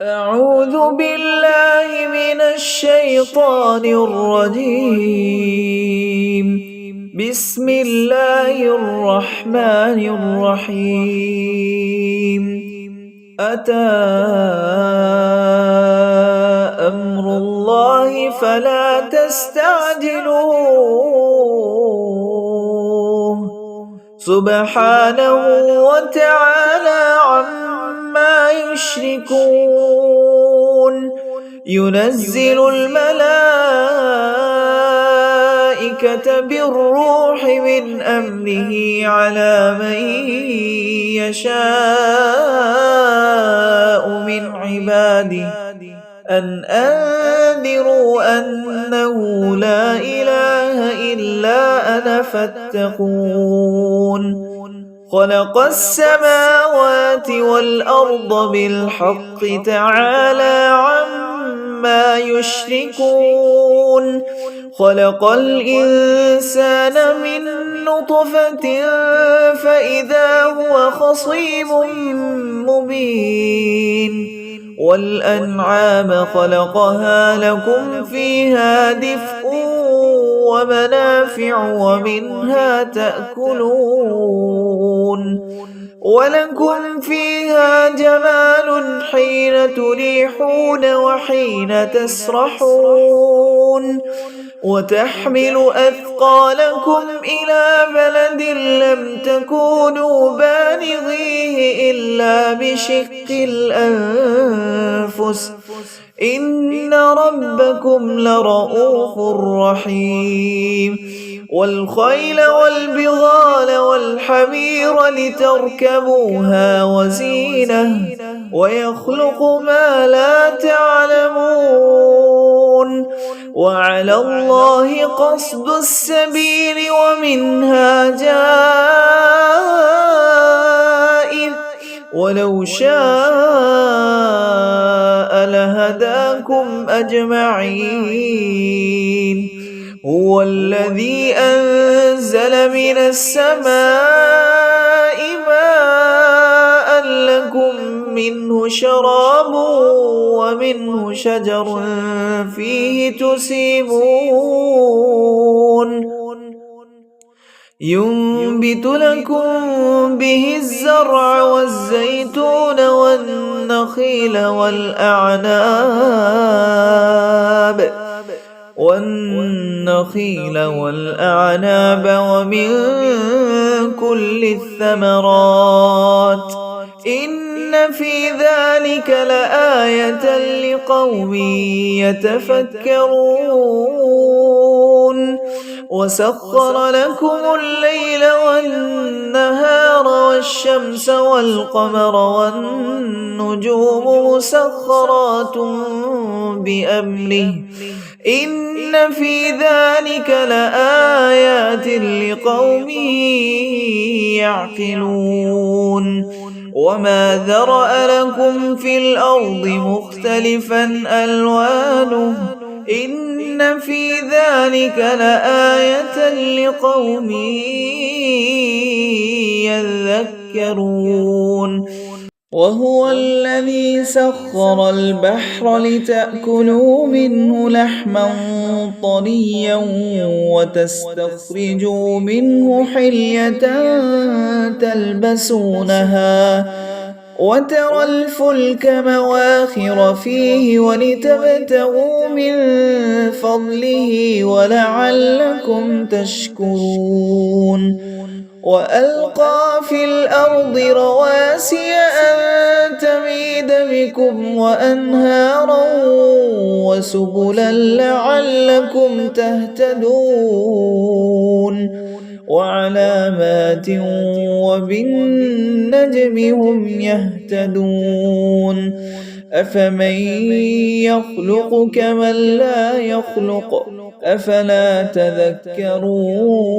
أعوذ بالله من الشيطان الرجيم. بسم الله الرحمن الرحيم. أتى أمر الله فلا تستعجلوه سبحانه وتعالى عما يشركون. ينزل الملائكة بالروح من أمره على من يشاء من عباده أن أنذروا أنه لا إله إلا أنا فاتقون. خلق السماوات والأرض بالحق تعالى عما يشركون. خلق الإنسان من نطفة فإذا هو خصيم مبين. والأنعام خلقها لكم فيها دفء ومنافع ومنها تأكلون. ولكم فيها جمال حين تريحون وحين تسرحون. وتحمل أثقالكم إلى بلد لم تكونوا بالغيه إلا بشق الأنفس إن ربكم لرؤوف رحيم. والخيل والبغال والحمير لتركبوها وزينة ويخلق ما لا تعلمون. وعلى الله قصد السبيل ومنها جائر ولو شاء لهداكم أجمعين. هو الذي أنزل من السماء ماء لكم منه شراب ومنه شجر فيه تسيمون. ينبت لكم به الزرع والزيتون والنخيل والأعناب ومن كل الثمرات إن في ذلك لآية لقوم يتفكرون. وسخر لكم الليل والنهار والشمس والقمر والنجوم مسخرات بأمره إن في ذلك لآيات لقوم يعقلون. وما ذرأ لكم في الأرض مختلفا ألوانه إن في ذلك لآية لقوم يذكرون. وهو الذي سخر البحر لتأكلوا منه لحما طريا وتستخرجوا منه حلية تلبسونها وترى الفلك مواخر فيه ولتبتغوا من فضله ولعلكم تشكرون. وألقى في الأرض رواسي أن تميد بكم وأنهارا وسبلا لعلكم تهتدون. وعلامات وبالنجم هم يهتدون. أفمن يخلق كمن لا يخلق أفلا تذكرون.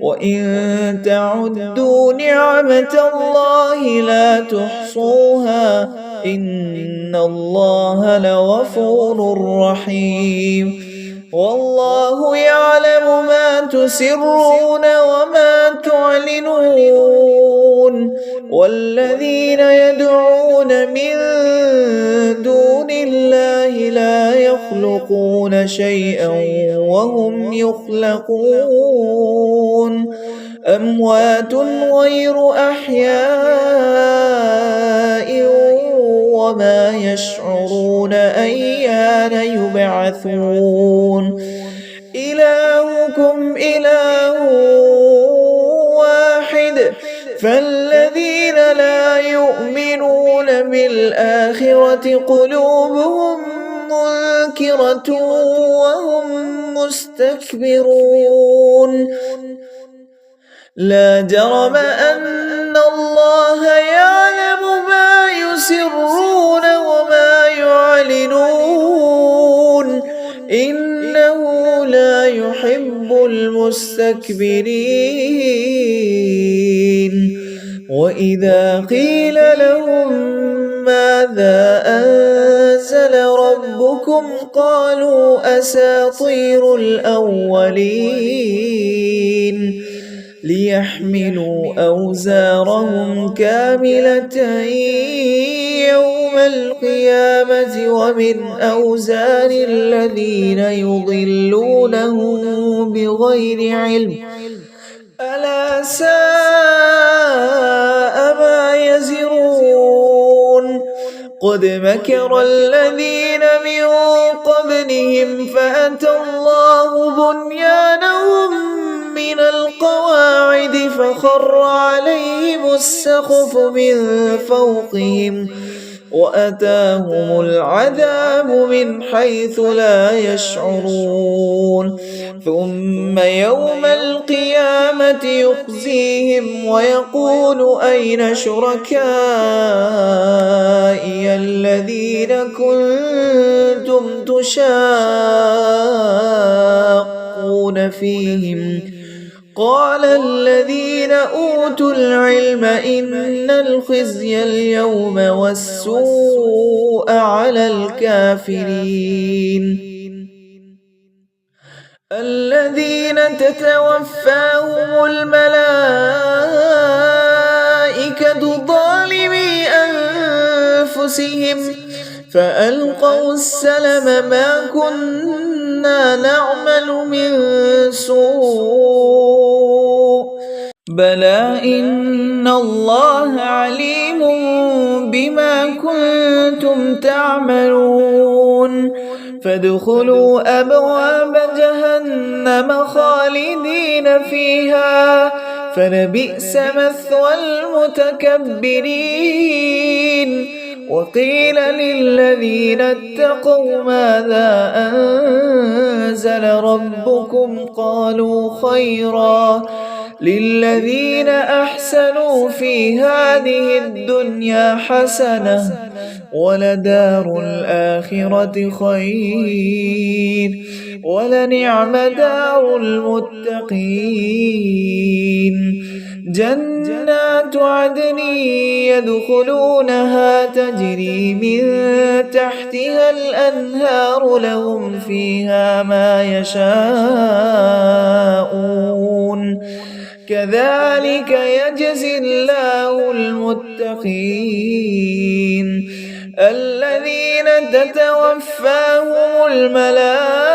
وإن تعدوا نعمة الله لا تحصوها إن الله لغفور رحيم. والله يعلم ما تسرون وما تعلنون والذين يدعون من دون الله لا يخلقون شيئا وهم يخلقون أموات غير أحياء وما يشعرون أيان يبعثون إلهكم إله واحد فالذين لا يؤمنون بالآخرة قلوبهم منكرة وهم مستكبرون لا جرم أن الله يعلم ما يسرون وما يعلنون إنه لا يحب المستكبرين وإذا قيل لهم ماذا أنزل ربكم قالوا أساطير الأولين ليحملوا أوزارهم كاملة يوم القيامة ومن أوزار الذين يضلونهم بغير علم ألا ساء ما يزرون قد مكر الذين من قبلهم فأتى الله بنيانهم من القواعد فخر عليهم السقف من فوقهم وأتاهم العذاب من حيث لا يشعرون ثم يوم القيامة يخزيهم ويقول أين شركائي الذين كنتم تشاقون فيهم قال الذين أوتوا العلم إن الخزي اليوم والسوء على الكافرين الذين تتوفاهم الملائكة ظالمي أنفسهم فألقوا السلم ما كنا نعمل من سوء بلى إن الله عليم بما كنتم تعملون فادخلوا أبواب جهنم خالدين فيها فلبئس مثوى المتكبرين وقيل للذين اتقوا ماذا أنزل ربكم قالوا خيرا للذين أحسنوا في هذه الدنيا حسنة ولدار الآخرة خير ولنعم دار المتقين جنات عدن يدخلونها تجري من تحتها الأنهار لهم فيها ما يشاءون كذلك يجزي الله المتقين الذين تتوفاهم الملائكة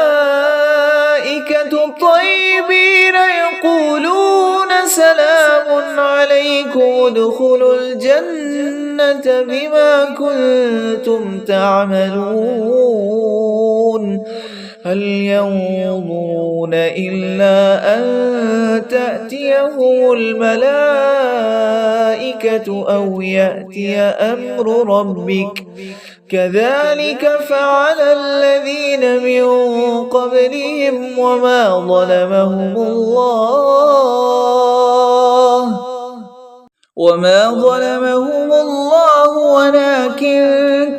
طيبين يقولون سلام عليكم ادخلوا الجنة بما كنتم تعملون هل ينظرون إلا أن تأتيهم الملائكة أو يأتي أمر ربك كذلك فعل الذين من قبلهم وما ظلمهم الله ولكن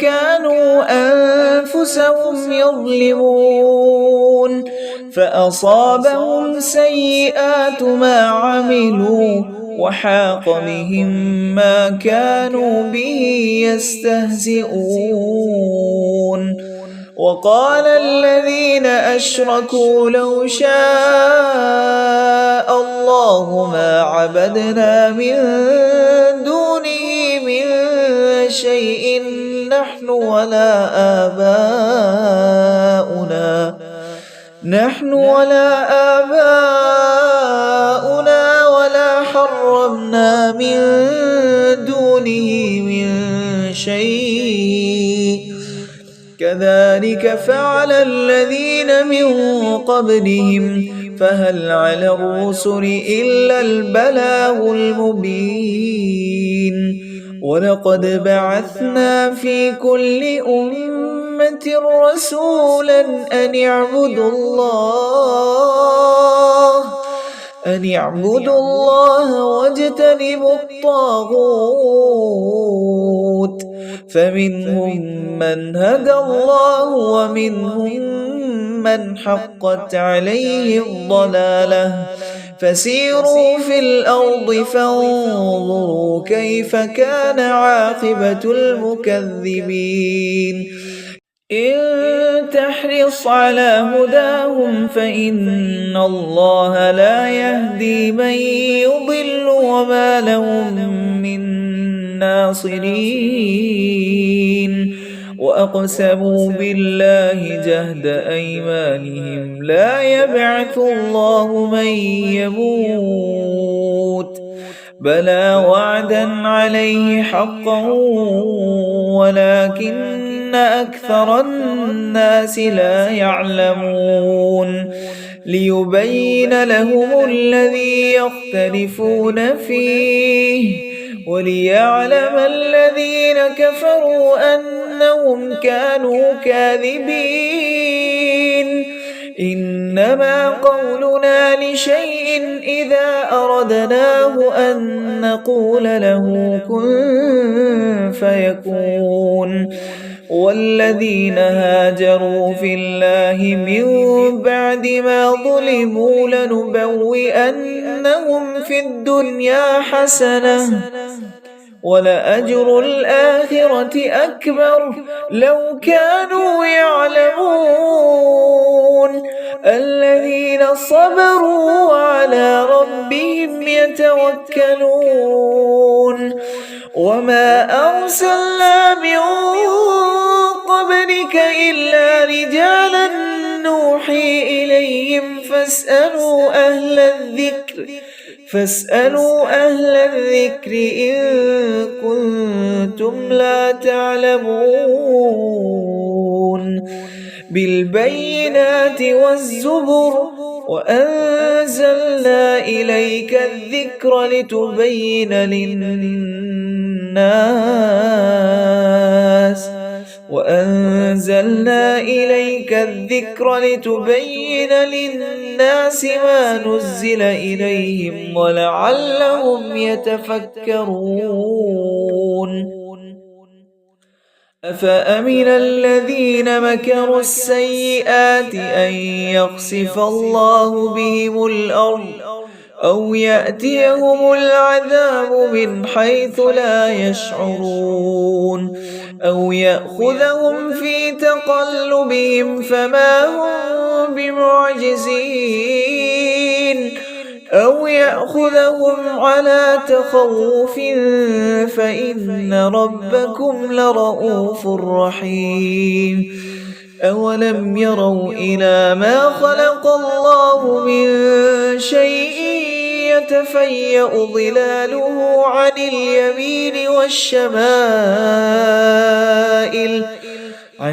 كانوا أنفسهم يظلمون فأصابهم سيئات ما عملوا وحاق بهم ما كانوا به يستهزئون وقال الذين أشركوا لو شاء الله ما عبدنا من دونه من شيء نحن ولا آباؤنا ولا حرمنا من دونه من شيء كذلك فعل الذين من قبلهم فهل على الرسل إلا البلاغ المبين ولقد بعثنا في كل أمة رسولا أن اعبدوا الله واجتنبوا الطاغوت فمنهم من هدى الله ومنهم من حقت عليه الضلالة فسيروا في الأرض فانظروا كيف كان عاقبة المكذبين إن تحرص على هداهم فإن الله لا يهدي من يضل وما لهم من ناصرين وأقسموا بالله جهد أيمانهم لا يبعث الله من يموت بلى وعدا عليه حقا ولكن أكثر الناس لا يعلمون ليبين لهم الذي يختلفون فيه وليعلم الذين كفروا أنهم كانوا كاذبين إنما قولنا لشيء إذا أردناه أن نقول له كن فيكون والذين هاجروا في الله من بعد ما ظلموا لنبوئنهم في الدنيا حسنة ولأجر الآخرة أكبر لو كانوا يعلمون الذين صبروا وعلى ربهم يتوكلون وما أرسلنا من قبلك إلا رجالا نوحي إليهم فاسألوا أهل الذكر إن كنتم لا تعلمون بالبينات والزبر وأنزلنا إليك الذكر لتبين للناس ما نزل إليهم ولعلهم يتفكرون أفأمن الذين مكروا السيئات أن يخسف الله بهم الأرض أو يأتيهم العذاب من حيث لا يشعرون أو يأخذهم في تقلبهم فما هم بمعجزين أو يأخذهم على تخوف فإن ربكم لرؤوف رحيم أولم يروا إلى ما خلق الله من شيء يتفيأ ظلاله عن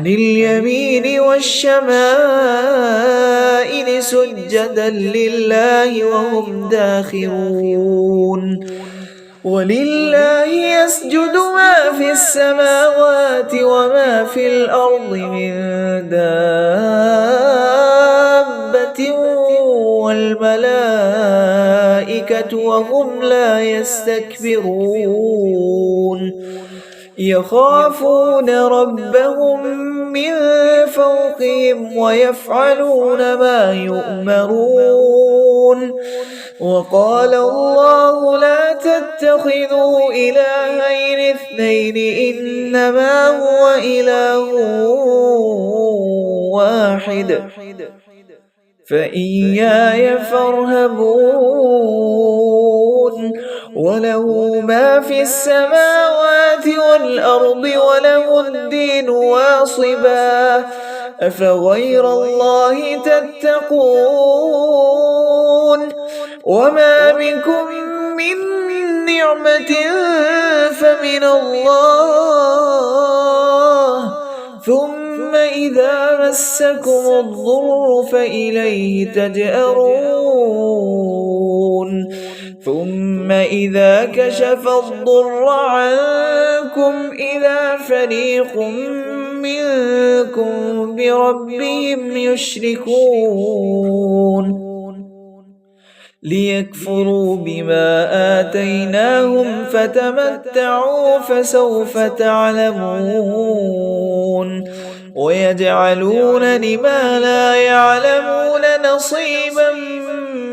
اليمين والشمائل سجدا لله وهم داخرون ولله يسجد ما في السماوات وما في الأرض من دابة والملائكة وهم لا يستكبرون يخافون ربهم من فوقهم ويفعلون ما يؤمرون وقال الله لا تتخذوا إلهين اثنين إنما هو إله واحد فإياي فارهبون وله ما في السماوات والأرض وله الدين واصبا أفغير الله تتقون وما بكم من نعمة فمن الله ثم إذا مسكم الضر فإليه تجأرون ثم إذا كشف الضر عنكم إذا فريق منكم بربهم يشركون ليكفروا بما آتيناهم فتمتعوا فسوف تعلمون ويجعلون لما لا يعلمون نصيبا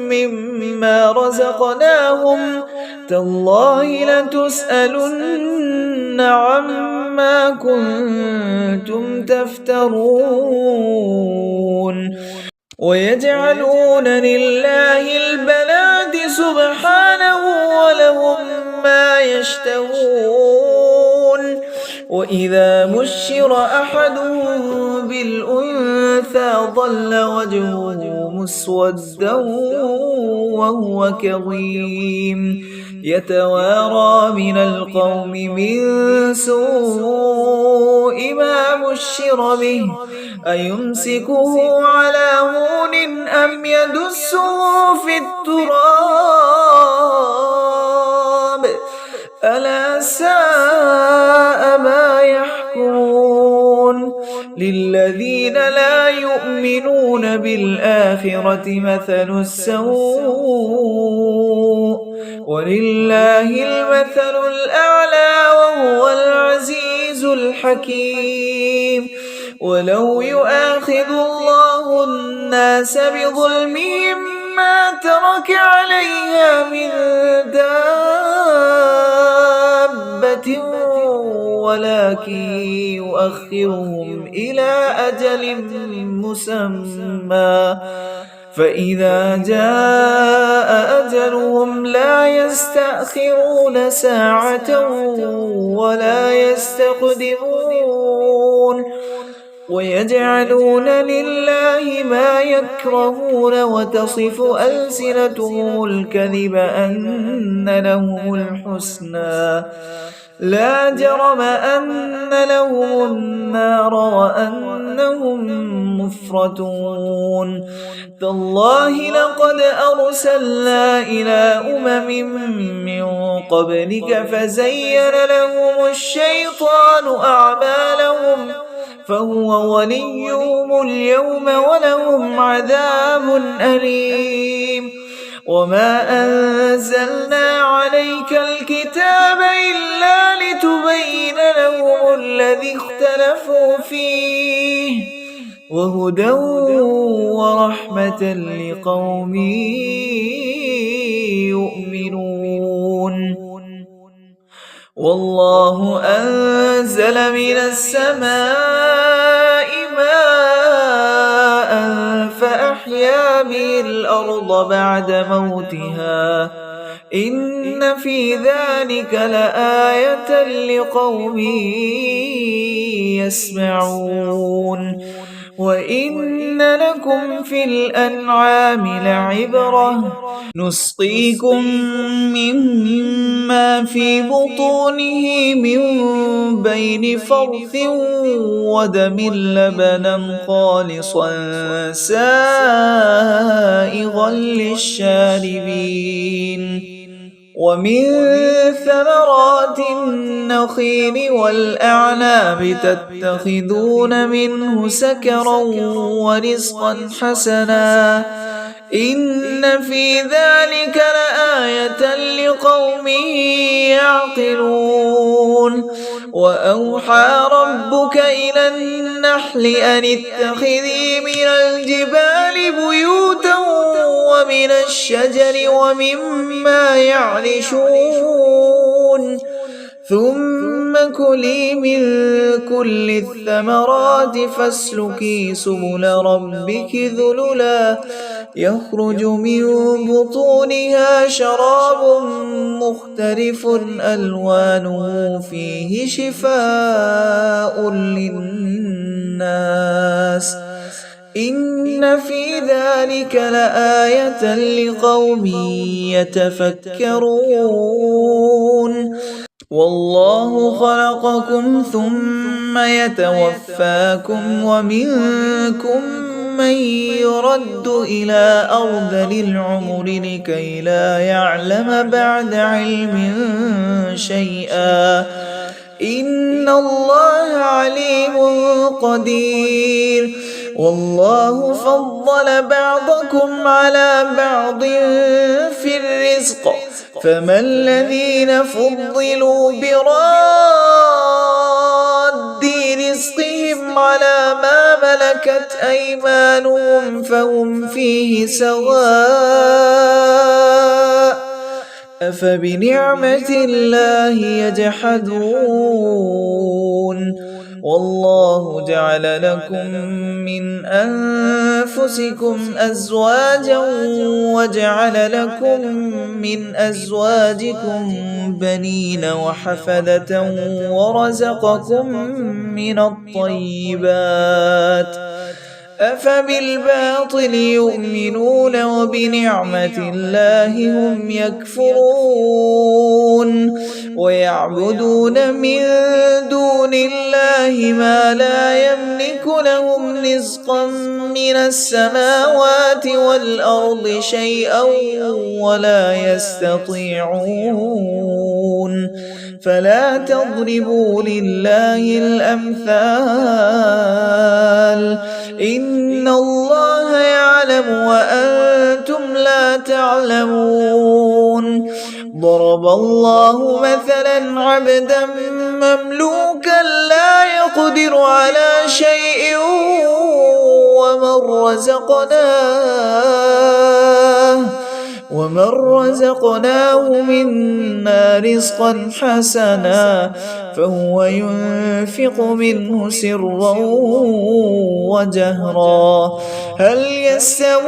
مما رزقناهم تالله لتسألن عما كنتم تفترون ويجعلون لله البنات سبحانه ولهم ما يشتهون وإذا بشر أحدهم بالأنثى ظل وجهه مسودا وهو كظيم يتوارى من القوم من سوء ما بشر به أيمسكه على هون أم يدسه في التراب ألا ساء ما يحكمون للذين لا يؤمنون بالآخرة مثل السوء ولله المثل الأعلى وهو العزيز الحكيم ولو يؤاخذ الله الناس بظلمهم ما ترك عليها من دابة ولكن يؤخرهم إلى أجل مسمى فإذا جاء أجلهم لا يستأخرون ساعة ولا يستقدمون ويجعلون لله ما يكرهون وتصف ألسنتهم الكذب أن لهم الحسنى لا جرم أن لهم النار وأنهم مفرطون تالله لقد أرسلنا إلى من قبلك فزين لهم الشيطان أعمالهم فهو وليهم اليوم ولهم عذاب أليم وما أنزلنا عليك الكتاب إلا لتبين لهم الذي اختلفوا فيه وهدى ورحمة لقوم يؤمنون والله أنزل من السماء ماء فأحيا به الأرض بعد موتها إن في ذلك لآية لقوم يسمعون وإن لكم في الأنعام لعبرة نسقيكم مما في بطونه من بين فرث ودم لبنا خالصا سائغا للشاربين ومن ثمرات النخيل والأعناب تتخذون منه سكرا ورزقا حسنا إن في ذلك لآية لقوم يعقلون وأوحى ربك إلى النحل أن اتخذي من الجبال بيوتا ومن الشجر ومما يعرشون ثم كلي من كل الثمرات فاسلكي سبل ربك ذللا يخرج من بطونها شراب مختلف ألوانه فيه شفاء للناس إن في ذلك لآية لقوم يتفكرون والله خلقكم ثم يتوفاكم ومنكم من يرد إلى أرذل العمر لكي لا يعلم بعد علم شيئا إن الله عليم قدير والله فضل بعضكم على بعض في الرزق فما الذين فضلوا براد رزقهم على ما ملكت أيمانهم فهم فيه سواء أفبنعمة الله يجحدون والله جعل لكم من أنفسكم أزواجا وجعل لكم من أزواجكم بنين وحفدة ورزقكم من الطيبات أفبالباطل يؤمنون وبنعمة الله هم يكفرون ويعبدون من دون الله ما لا يملك لهم رزقا من السماوات والأرض شيئا ولا يستطيعون فلا تضربوا لله الأمثال إن الله يعلم وأنتم لا تعلمون ضرب الله مثلا عبدا مملوكا لا يقدر على شيء ومن رزقناه منا رزقا حسنا فهو ينفق منه سرا وجهرا هل يستوون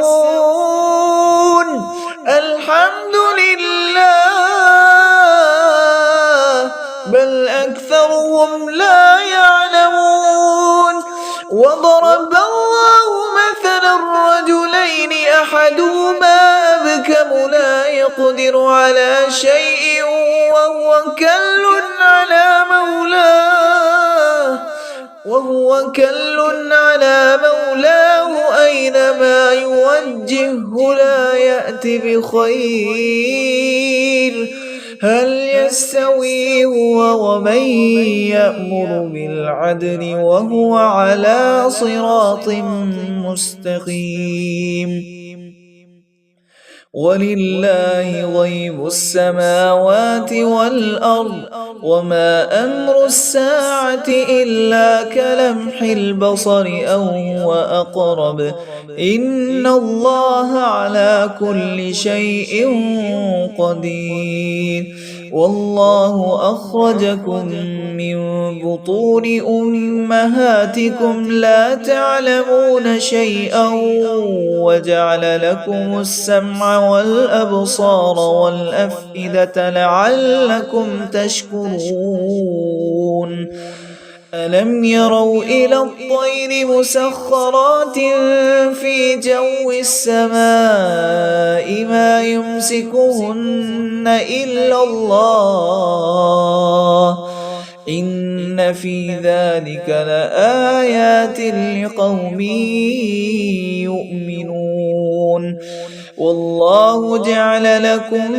الحمد لله بل أكثرهم لا يعلمون وضرب الله مثلا الرجلين أحدهما أبكم لا يقدر على شيء وهو كل على مولاه أينما يوجهه لا يأتي بخير هل يستوي هو ومن يأمر بالعدل وهو على صراط مستقيم ولله غيب السماوات والأرض وما أمر الساعة إلا كلمح البصر أو هو أقرب إن الله على كل شيء قدير والله أخرجكم من بطون أمهاتكم لا تعلمون شيئا وجعل لكم السمع والأبصار والأفئدة لعلكم تشكرون ألم يروا إلى الطير مسخرات في جو السماء ما يمسكهن إلا الله إن في ذلك لآيات لقوم يؤمنون والله جعل لكم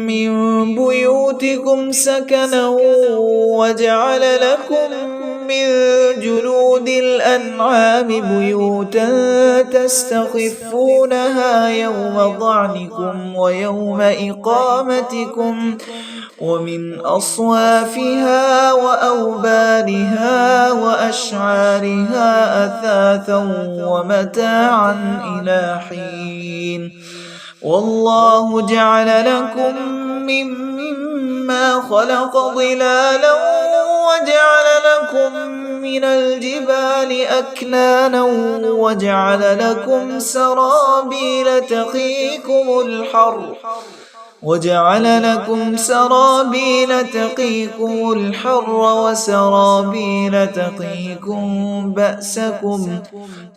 من بيوتكم سكنا وجعل لكم من جلود الأنعام بيوتا تستخفونها يوم ضعنكم ويوم إقامتكم ومن أصوافها وأوبارها وأشعارها أثاثا ومتاعا إلى حين والله جعل لكم مما خلق ظلالا وجعل لكم من الجبال أكنانا وجعل لكم سرابيل تقيكم الحر وسرابيل تقيكم بأسكم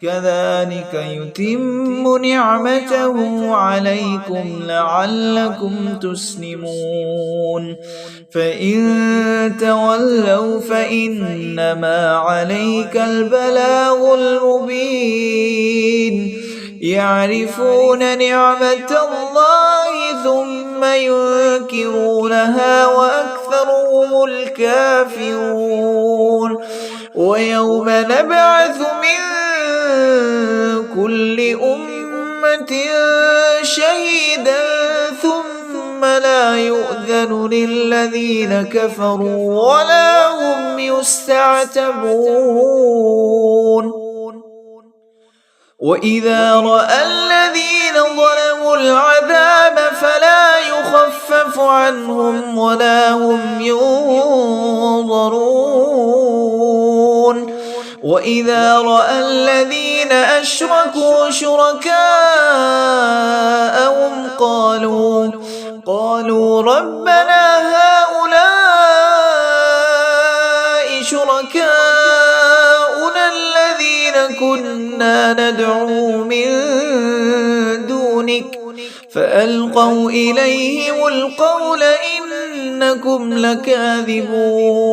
كذلك يتم نعمته عليكم لعلكم تسلمون فإن تولوا فإنما عليك البلاغ المبين يعرفون نعمة الله ثم ينكرونها وأكثرهم الكافرون ويوم نبعث من كل أمة شهيدا ثم لا يؤذن للذين كفروا ولا هم يستعتبون وإذا رأى الذين ظلموا العذاب فلا يخفف عنهم ولا هم ينظرون وإذا رأى الذين أشركوا شركاءهم قالوا ربنا هؤلاء شركاؤنا الذين كنا ندعو من دونك فألقوا إليهم القول إنكم لكاذبون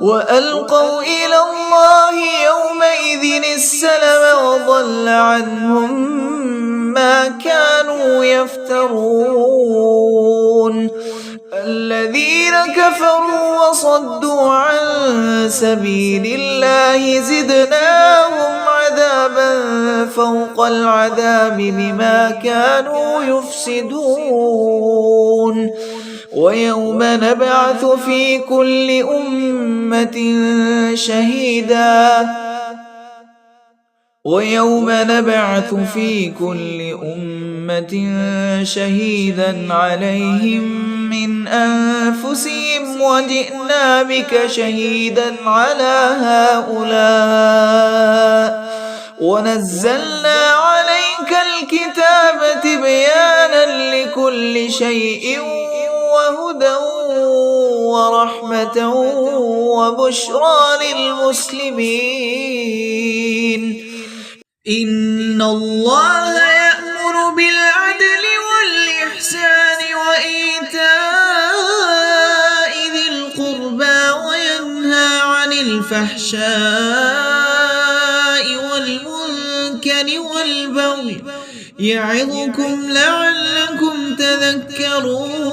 وألقوا إلى الله يومئذ السلم وضل عنهم ما كانوا يفترون الذين كفروا وصدوا عن سبيل الله زدناهم عذابا فوق العذاب بما كانوا يفسدون ويوم نبعث في كل أمة شهيدا عليهم من أنفسهم وجئنا بك شهيدا على هؤلاء ونزلنا عليك الكتاب تبيانا لكل شيء وهدى ورحمة وبشرى للمسلمين إن الله يأمر بالعدل والإحسان وإيتاء ذي القربى وينهى عن الفحشاء والمنكر والبغي يعظكم لعلكم تذكرون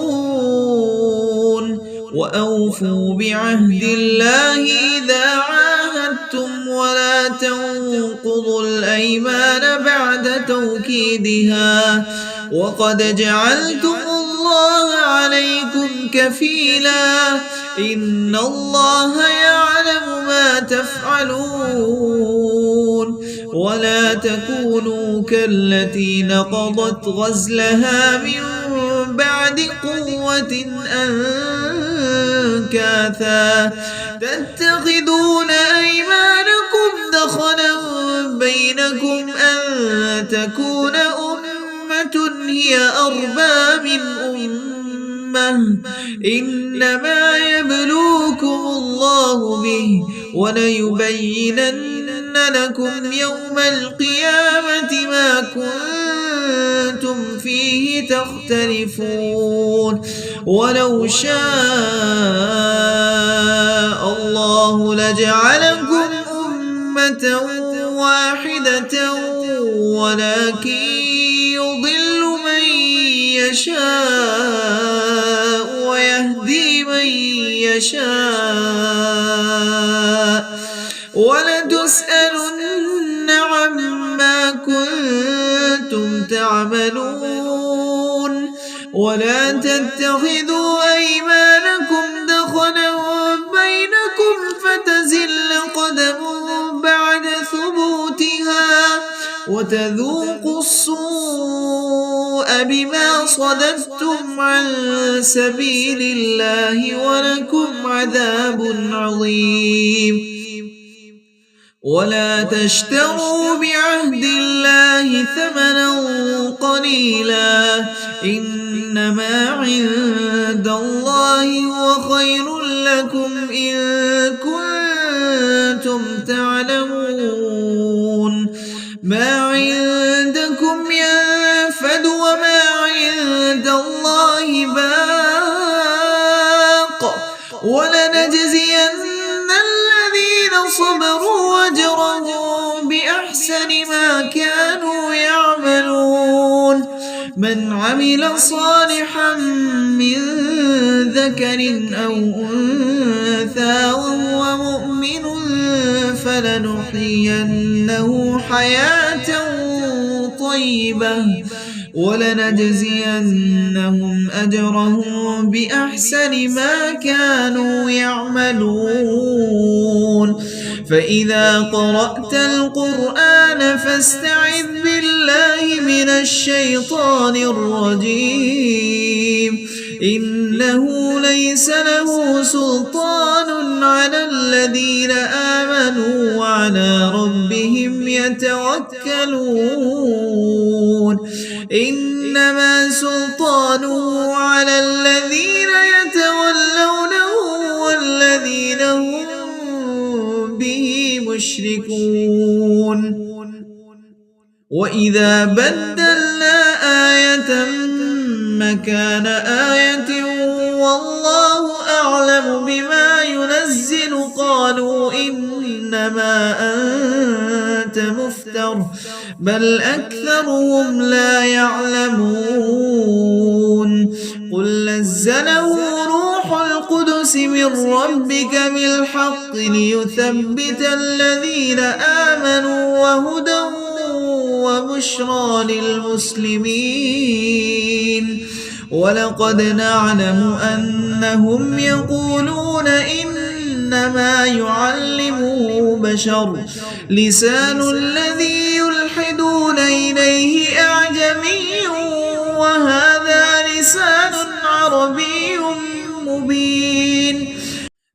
وأوفوا بعهد الله إذا عاهدتم ولا تنقضوا الأيمان بعد توكيدها وقد جعلتم الله عليكم كفيلا إن الله يعلم ما تفعلون ولا تكونوا كالتي نقضت غزلها من بعد قوة أنكاثا تتخذون أيمانكم دخلا بينكم أن تكون أمة هي أربى من أمة إنما يبلوكم الله به وليبينن لكم يوم القيامة ما كنتم فيه تختلفون ولو شاء الله لجعلكم أمة واحدة ولكن يضل من يشاء ويهدي من يشاء ولتسألن عما كنتم تعملون ولا تتخذوا أيمانكم دخلا بينكم فتزل قدم وتذوقوا السوء بما صددتم عن سبيل الله ولكم عذاب عظيم ولا تشتروا بعهد الله ثمنا قليلا إنما عند الله هو خير لكم إن كنتم تعلمون ما عندكم ينفد وما عند الله باق ولنجزين الذين صبروا أجرهم بأحسن ما كانوا يعملون من عمل صالحا من ذكر أو أنثى وهو مؤمن فلنحيينه حياة طيبة ولنجزينهم أجرهم بأحسن ما كانوا يعملون فإذا قرأت القرآن فاستعذ بالله من الشيطان الرجيم إنه ليس له سلطان على الذين آمنوا وعلى ربهم يتوكلون إنما سلطانه على الذين يتولونه والذين هم به مشركون وإذا بدلنا آية مكان آية والله أعلم بما ينزل قالوا إنما أنت مفتر بل أكثرهم لا يعلمون قل نزله روح القدس من ربك بالحق ليثبت الذين آمنوا وهدى وبشرى للمسلمين ولقد نعلم أنهم يقولون إنما يعلمه بشر لسان الذي يلحدون إليه أعجمي وهذا لسان عربي مبين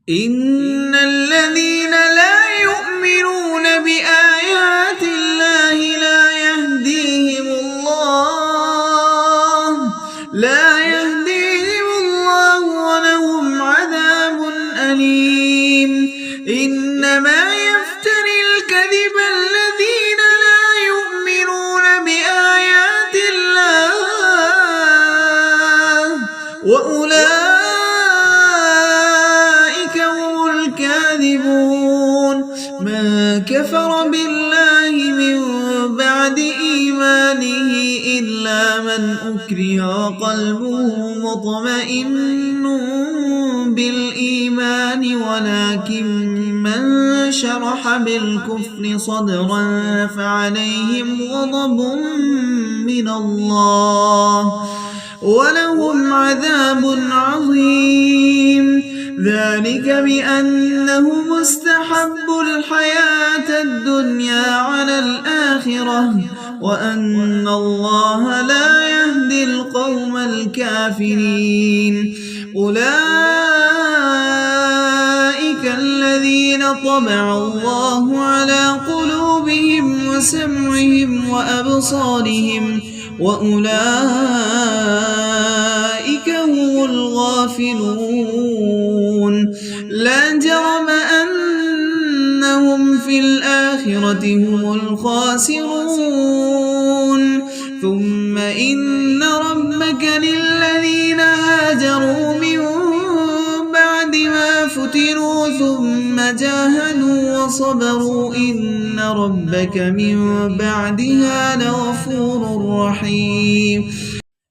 إن الذين لا يؤمنون بآيات الله لا يهديهم الله ولهم عذاب أليم إنما يفتري الكذب الذين لا يؤمنون بآيات الله وأولئك هم الكاذبون من كفر بالله من بعد إيمانه إلا من أكره وقلبه مطمئن بالإيمان ولكن من شرح بالكفر صدرا فعليهم غضب من الله ولهم عذاب عظيم ذلك بأنهم استحبوا الحياة الدنيا على الآخرة وأن الله لا يهدي القوم الكافرين أولئك الذين طبع الله على قلوبهم وسمعهم وأبصارهم وأولئك هم الغافلون لا جرم أنهم في الآخرة هم الخاسرون ثم إن ربك للذين هاجروا من بعد ما فتنوا ثم جاهدوا وصبروا إن ربك من بعدها لغفور رحيم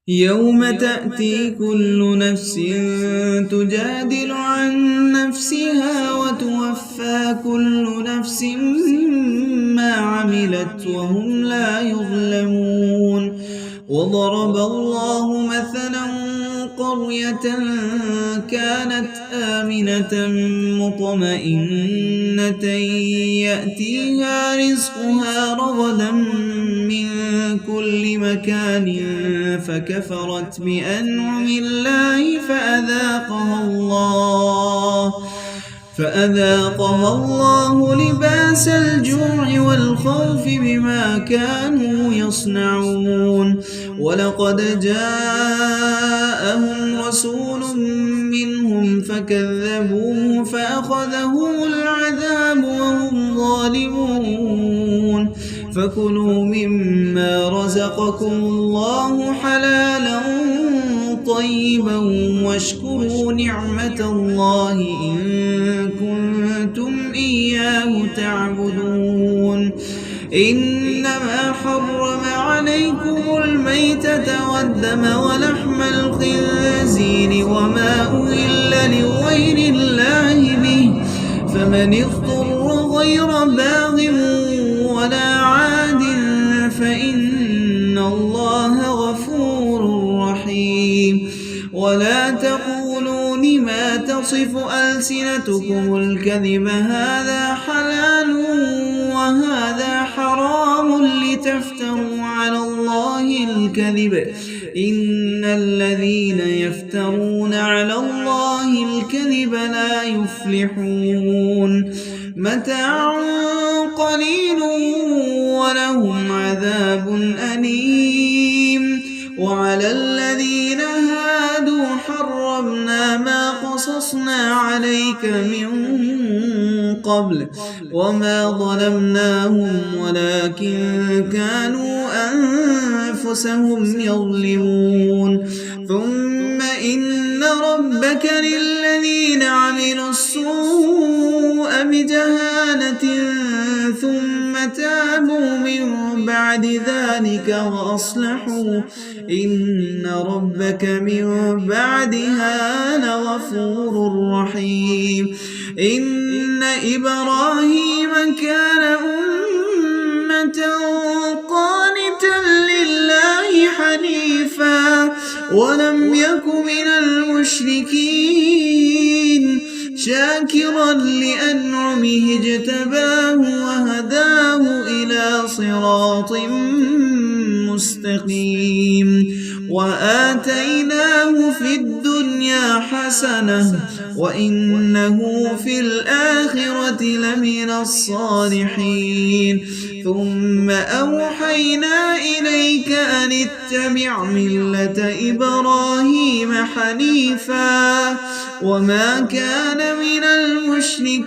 يوم تأتي كل نفس تجادل عن نفسها وتوفى كل نفس ما عملت وهم لا يظلمون وضرب الله مثلا قرية كانت آمنة مطمئنة يأتيها رزقها رغدا من كل مكان فكفرت بأنعم الله فأذاقها الله لباس الجوع والخوف بما كانوا يصنعون ولقد جاءهم رسول منهم فكذبوه فأخذهم العذاب وهم ظالمون فكلوا مما رزقكم الله حلالا طيبا واشكروا نعمة الله إن كنتم إياه تعبدون إنما حرم عليكم الميتة والدم ولحم الخنزير وما أهل لغير الله به فمن اضطر غير باغ ولا عاد فإن الله غفور رحيم ولا تقولوا لما تصف ألسنتكم الكذب هذا حلال وهذا حرام لتفتروا على الله الكذب إن الذين يفترون على الله الكذب لا يفلحون متاع قليل ولهم عذاب أليم وعلى الذين هادوا حرمنا ما قصصنا عليك من قبل وما ظلمناهم ولكن كانوا أنفسهم يظلمون ثم إن ربك للذين عملوا السوء بجهالة ثم تابوا من بعد ذلك وأصلحوا إن ربك من بعدها لغفور رحيم إن إبراهيم كان أمة قانتا لله حنيفا ولم يك من المشركين شاكرا لأنعمه اجتباه وهداه إلى صراط مستقيم وآتيناه في الدنيا حسنة وإنه في الآخرة لمن الصالحين ثم أوحينا إليك أن اتبع ملة إبراهيم حنيفا وما كان من المشركين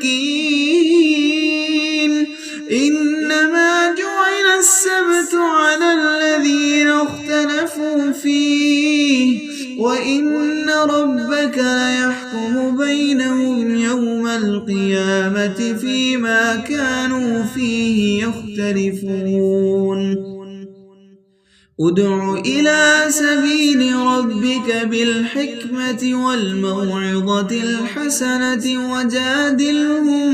إنما جعل السبت على الذين اختلفوا فيه وإن ربك ليحكم بينهم يوم القيامة فيما كانوا فيه يختلفون ادع إلى سبيل ربك بالحكمة والموعظة الحسنة وجادلهم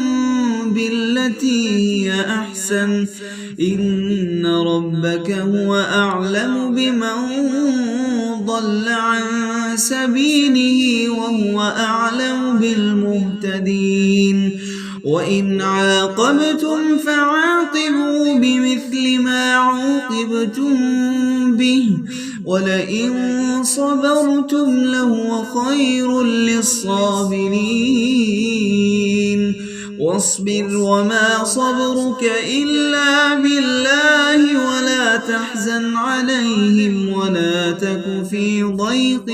بالتي هي أحسن إن ربك هو أعلم بمن ضل عن سبيله وهو أعلم بالمهتدين وإن عاقبتم فعاقبوا بمثل ما عوقبتم به ولئن صبرتم لهو خير للصابرين واصبر وما صبرك إلا بالله ولا تحزن عليهم ولا تك في ضيق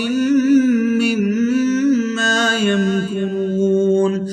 مما يمكرون